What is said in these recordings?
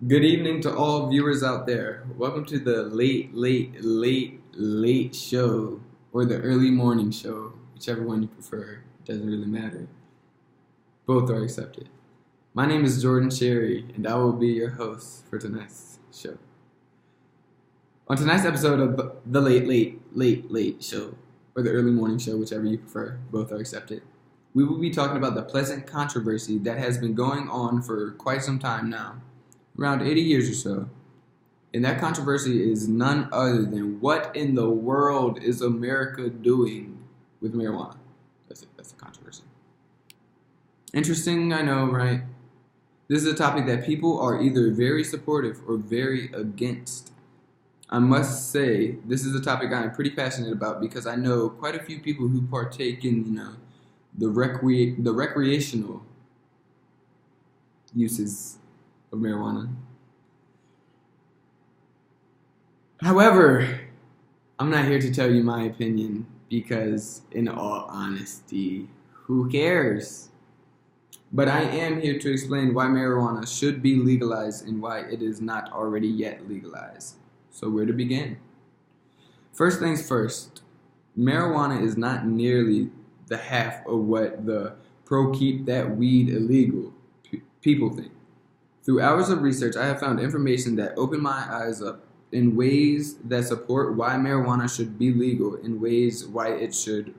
Good evening to all viewers out there. Welcome to the late show, or the early morning show, whichever one you prefer. Doesn't really matter. Both are accepted. My name is Jordan Sherry, and I will be your host for tonight's show. On tonight's episode of the late show, or the early morning show, whichever you prefer, both are accepted, we will be talking about the pleasant controversy that has been going on for quite some time now, around 80 years or so. And that controversy is none other than what in the world is America doing with marijuana? That's it. That's the controversy. Interesting, I know, right? This is a topic that people are either very supportive or very against. I must say, this is a topic I am pretty passionate about because I know quite a few people who partake in, the recreational uses of marijuana. However, I'm not here to tell you my opinion because, in all honesty, who cares? But I am here to explain why marijuana should be legalized and why it is not already yet legalized. So where to begin? First things first, marijuana is not nearly the half of what the keep that weed illegal people think. Through hours of research, I have found information that opened my eyes up in ways that support why marijuana should be legal, in ways why it should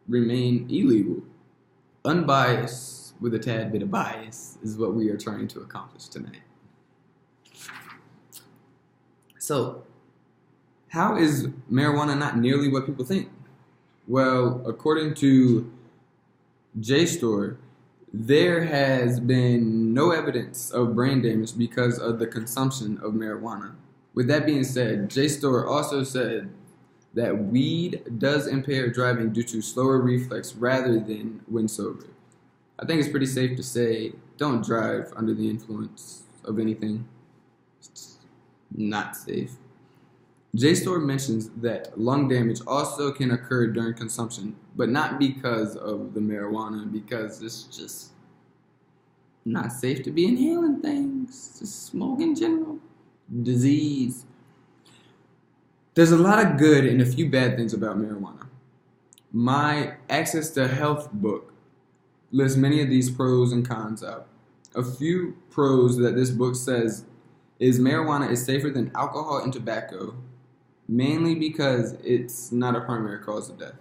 remain illegal. Unbiased with a tad bit of bias is what we are trying to accomplish tonight. So, how is marijuana not nearly what people think? Well, according to JSTOR, there has been no evidence of brain damage because of the consumption of marijuana. With that being said, JSTOR also said that weed does impair driving due to slower reflex rather than when sober. I think it's pretty safe to say don't drive under the influence of anything. It's not safe. JSTOR mentions that lung damage also can occur during consumption, but not because of the marijuana, because it's just not safe to be inhaling things, just smoke in general, disease. There's a lot of good and a few bad things about marijuana. My Access to Health book lists many of these pros and cons out. A few pros that this book says is marijuana is safer than alcohol and tobacco, mainly because it's not a primary cause of death.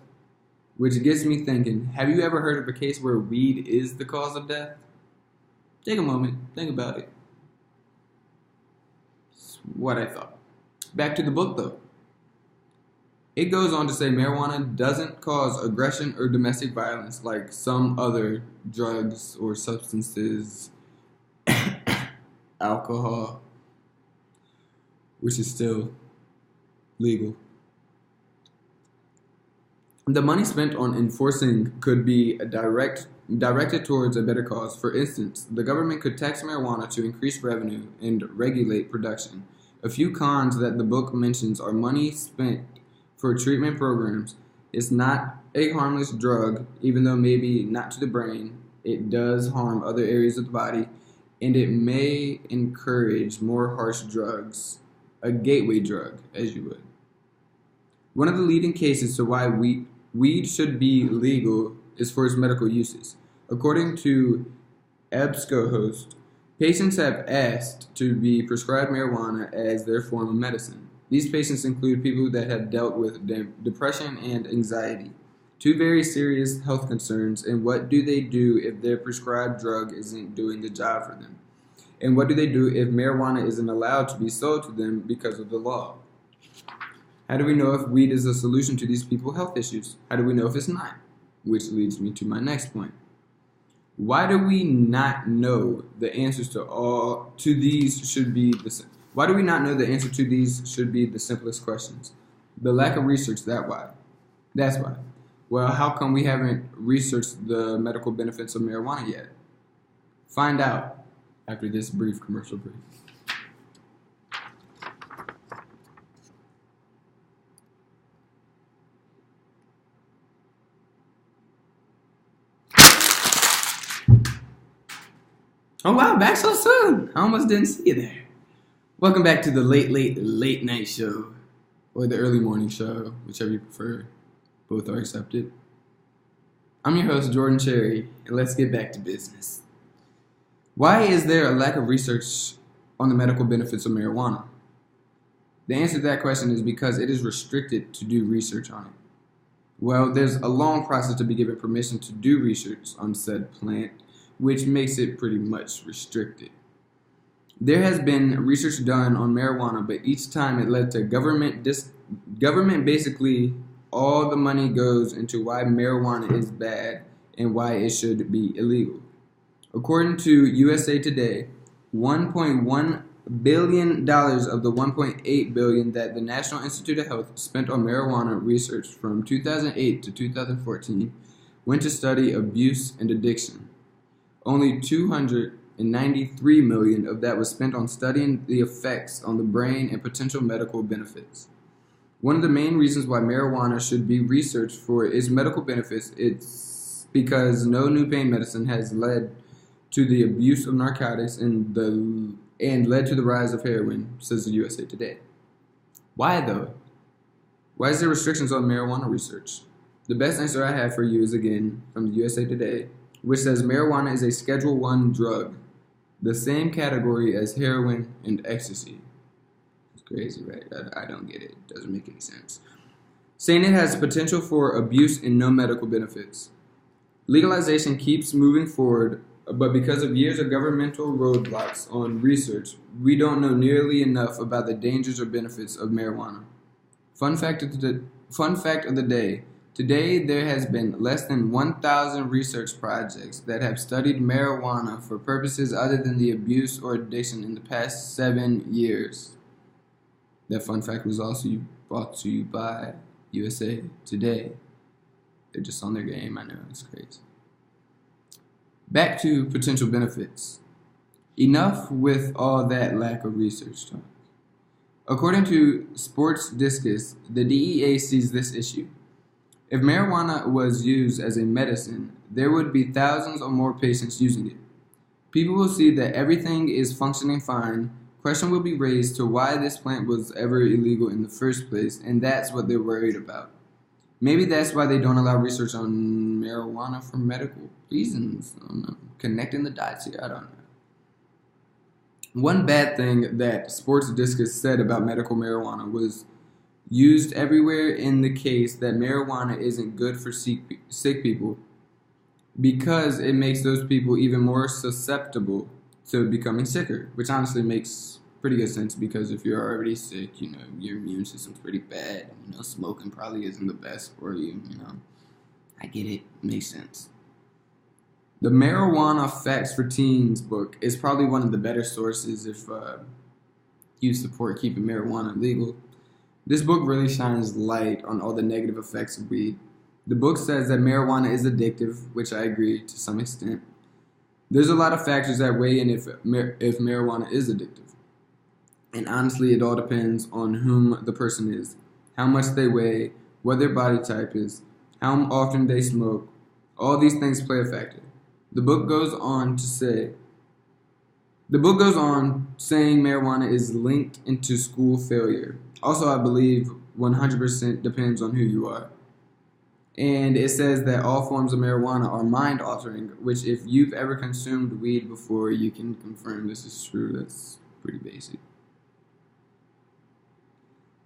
Which gets me thinking, have you ever heard of a case where weed is the cause of death? Take a moment, think about it. It's what I thought. Back to the book though. It goes on to say marijuana doesn't cause aggression or domestic violence like some other drugs or substances, alcohol, which is still legal. The money spent on enforcing could be directed towards a better cause. For instance, the government could tax marijuana to increase revenue and regulate production. A few cons that the book mentions are money spent for treatment programs. It's not a harmless drug, even though maybe not to the brain. It does harm other areas of the body, and it may encourage more harsh drugs, a gateway drug, as you would. One of the leading cases to why weed should be legal is for its medical uses. According to EBSCOhost, patients have asked to be prescribed marijuana as their form of medicine. These patients include people that have dealt with depression and anxiety, two very serious health concerns, and what do they do if their prescribed drug isn't doing the job for them? And what do they do if marijuana isn't allowed to be sold to them because of the law? How do we know if weed is a solution to these people's health issues? How do we know if it's not? Which leads me to my next point. Why do we not know the answers to these should be the Why do we not know the answer to these should be the simplest questions? The lack of research, that's why. Well, how come we haven't researched the medical benefits of marijuana yet? Find out after this brief commercial break. Oh wow, back so soon. I almost didn't see you there. Welcome back to the late night show, or the early morning show, whichever you prefer. Both are accepted. I'm your host, Jordan Cherry, and let's get back to business. Why is there a lack of research on the medical benefits of marijuana? The answer to that question is because it is restricted to do research on it. Well, there's a long process to be given permission to do research on said plant, which makes it pretty much restricted. There has been research done on marijuana, but each time it led to government basically all the money goes into why marijuana is bad and why it should be illegal. According to USA Today, $1.1 billion of the $1.8 billion that the National Institute of Health spent on marijuana research from 2008 to 2014 went to study abuse and addiction. Only $293 million of that was spent on studying the effects on the brain and potential medical benefits. One of the main reasons why marijuana should be researched for its medical benefits is because no new pain medicine has led to the abuse of narcotics and led to the rise of heroin, says the USA Today. Why though? Why is there restrictions on marijuana research? The best answer I have for you is again from the USA Today, which says marijuana is a Schedule I drug, the same category as heroin and ecstasy. It's crazy, right? I don't get it. It doesn't make any sense. Saying it has potential for abuse and no medical benefits. Legalization keeps moving forward, but because of years of governmental roadblocks on research, we don't know nearly enough about the dangers or benefits of marijuana. Fun fact of the day. Today, there has been less than 1,000 research projects that have studied marijuana for purposes other than the abuse or addiction in the past 7 years. That fun fact was also brought to you by USA Today. They're just on their game, I know, it's crazy. Back to potential benefits. Enough with all that lack of research talk. According to Sports Discus, the DEA sees this issue. If marijuana was used as a medicine, there would be thousands or more patients using it. People will see that everything is functioning fine. Question will be raised to why this plant was ever illegal in the first place, and that's what they're worried about. Maybe that's why they don't allow research on marijuana for medical reasons. I don't know. Connecting the dots here, I don't know. One bad thing that Sports Discus said about medical marijuana was used everywhere in the case that marijuana isn't good for sick people because it makes those people even more susceptible to becoming sicker, which honestly makes pretty good sense because if you're already sick, your immune system's pretty bad. Smoking probably isn't the best for you, I get it. Makes sense. The Marijuana Facts for Teens book is probably one of the better sources if you support keeping marijuana legal. This book really shines light on all the negative effects of weed. The book says that marijuana is addictive, which I agree to some extent. There's a lot of factors that weigh in if marijuana is addictive. And honestly, it all depends on whom the person is, how much they weigh, what their body type is, how often they smoke. All these things play a factor. The book goes on saying marijuana is linked into school failure. Also, I believe 100% depends on who you are. And it says that all forms of marijuana are mind-altering, which if you've ever consumed weed before, you can confirm this is true. That's pretty basic.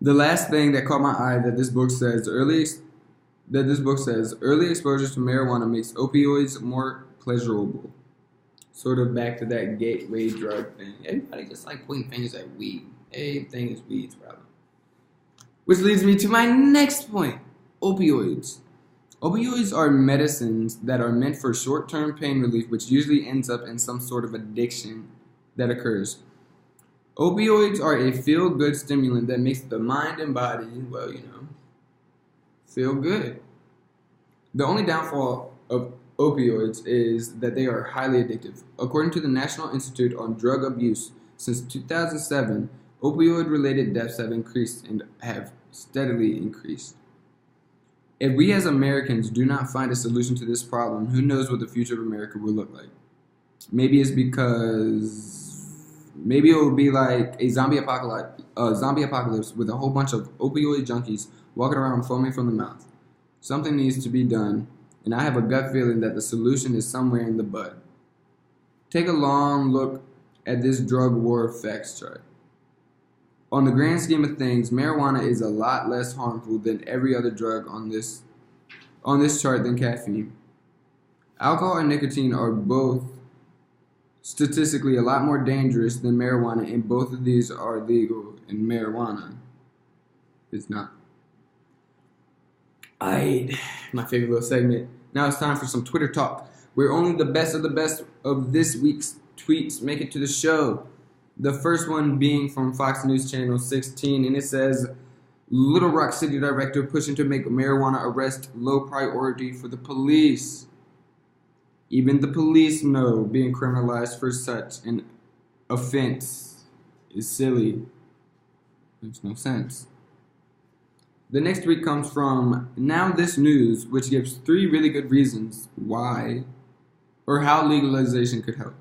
The last thing that caught my eye that this book says, early exposure to marijuana makes opioids more pleasurable. Sort of back to that gateway drug thing. Everybody just like pointing fingers at weed. Everything is weed's problem. Which leads me to my next point, opioids. Opioids are medicines that are meant for short-term pain relief, which usually ends up in some sort of addiction that occurs. Opioids are a feel-good stimulant that makes the mind and body, feel good. The only downfall of opioids is that they are highly addictive. According to the National Institute on Drug Abuse, since 2007, opioid-related deaths have increased and have steadily increased. If we as Americans do not find a solution to this problem, who knows what the future of America will look like? Maybe it's because Maybe it will be like a zombie apocalypse with a whole bunch of opioid junkies walking around foaming from the mouth. Something needs to be done, and I have a gut feeling that the solution is somewhere in the bud. Take a long look at this drug war effects chart. On the grand scheme of things, marijuana is a lot less harmful than every other drug on this chart than caffeine. Alcohol and nicotine are both statistically a lot more dangerous than marijuana, and both of these are legal, and marijuana is not. Alright, my favorite little segment. Now it's time for some Twitter talk, where only the best of this week's tweets make it to the show. The first one being from Fox News Channel 16, and it says, Little Rock City Director pushing to make marijuana arrest low priority for the police. Even the police know being criminalized for such an offense is silly. Makes no sense. The next tweet comes from Now This News, which gives 3 really good reasons why or how legalization could help.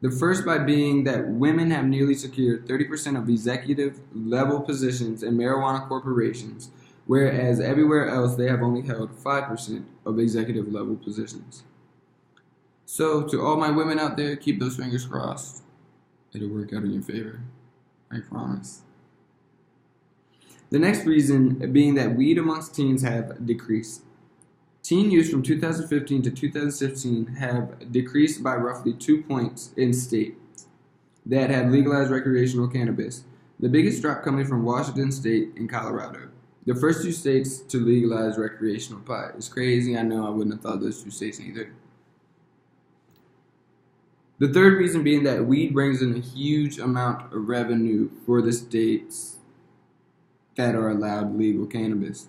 The first by being that women have nearly secured 30% of executive level positions in marijuana corporations, whereas everywhere else they have only held 5% of executive level positions. So, to all my women out there, keep those fingers crossed. It'll work out in your favor. I promise. The next reason being that weed amongst teens have decreased. Teen use from 2015 to 2016 have decreased by roughly 2 points in states that have legalized recreational cannabis. The biggest drop coming from Washington State and Colorado. The first 2 states to legalize recreational pot. It's crazy, I know, I wouldn't have thought those 2 states either. The third reason being that weed brings in a huge amount of revenue for the states that are allowed legal cannabis.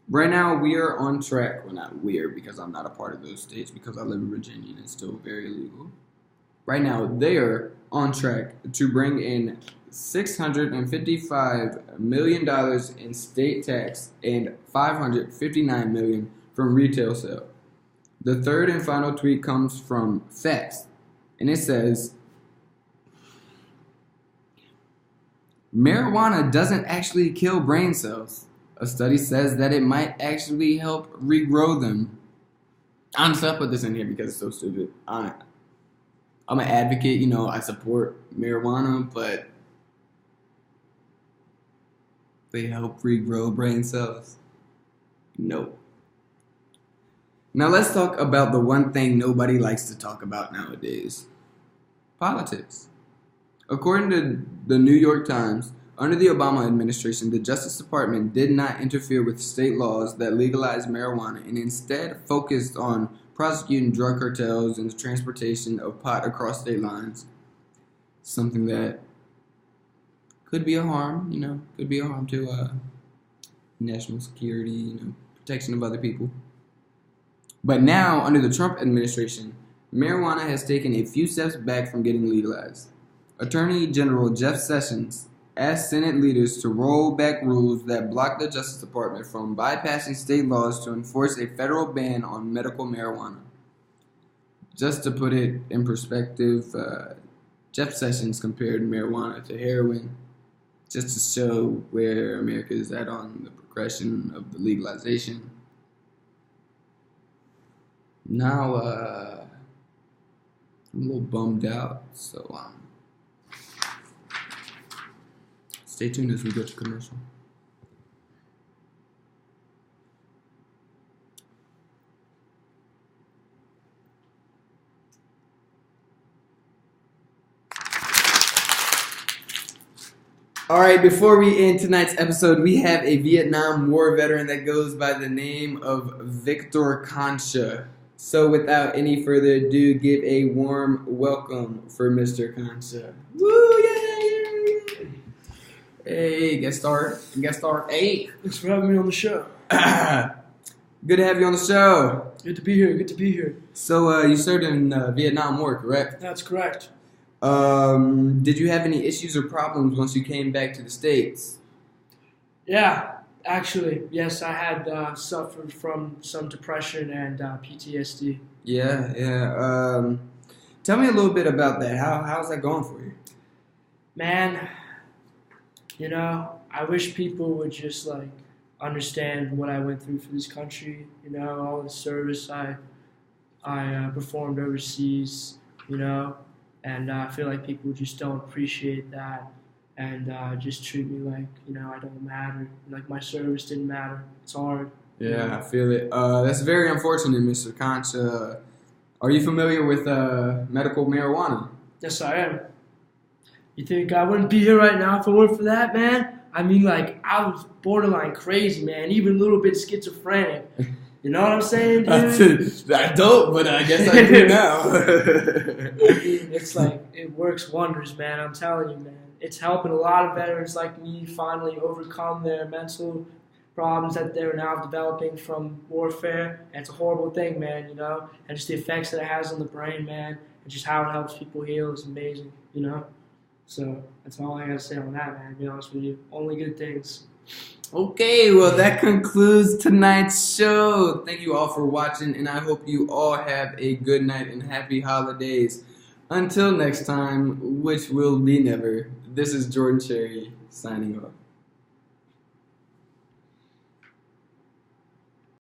Right now, we are on track. Well, not we're, because I'm not a part of those states, because I live in Virginia and it's still very illegal. Right now, they are on track to bring in $655 million in state tax and $559 million from retail sale. The third and final tweet comes from Facts, and it says, marijuana doesn't actually kill brain cells. A study says that it might actually help regrow them. Honestly, I put this in here because it's so stupid. I'm an advocate, I support marijuana, but they help regrow brain cells? No. Now let's talk about the one thing nobody likes to talk about nowadays. Politics. According to the New York Times, under the Obama administration, the Justice Department did not interfere with state laws that legalized marijuana and instead focused on prosecuting drug cartels and the transportation of pot across state lines. Something that could be a harm, could be a harm to national security, protection of other people. But now, under the Trump administration, marijuana has taken a few steps back from getting legalized. Attorney General Jeff Sessions asked Senate leaders to roll back rules that block the Justice Department from bypassing state laws to enforce a federal ban on medical marijuana. Just to put it in perspective, Jeff Sessions compared marijuana to heroin, just to show where America is at on the progression of the legalization. Now, I'm a little bummed out, so stay tuned as we go to commercial. All right, before we end tonight's episode, we have a Vietnam War veteran that goes by the name of Victor Concha. So without any further ado, give a warm welcome for Mr. Concha. Woo, yay! Hey, guest star. Hey. Thanks for having me on the show. Good to have you on the show. Good to be here. So you served in Vietnam War, correct? That's correct. Did you have any issues or problems once you came back to the States? Yeah, actually, yes, I had suffered from some depression and PTSD. Yeah. Tell me a little bit about that. How's that going for you? Man, I wish people would just like understand what I went through for this country. All the service I performed overseas. And I feel like people just don't appreciate that, and just treat me like I don't matter. Like my service didn't matter. It's hard. Yeah, I feel it. That's very unfortunate, Mr. Conch. Are you familiar with medical marijuana? Yes, I am. You think I wouldn't be here right now if it weren't for that, man? I mean, like, I was borderline crazy, man, even a little bit schizophrenic. You know what I'm saying, dude? I don't, but I guess I do now. I mean, it's like, it works wonders, man. I'm telling you, man. It's helping a lot of veterans like me finally overcome their mental problems that they're now developing from warfare. And it's a horrible thing, man, And just the effects that it has on the brain, man, and just how it helps people heal is amazing. So that's all I gotta say on that, man, to be honest with you. Only good things. Okay, well, that concludes tonight's show. Thank you all for watching, and I hope you all have a good night and happy holidays. Until next time, which will be never, this is Jordan Cherry signing off.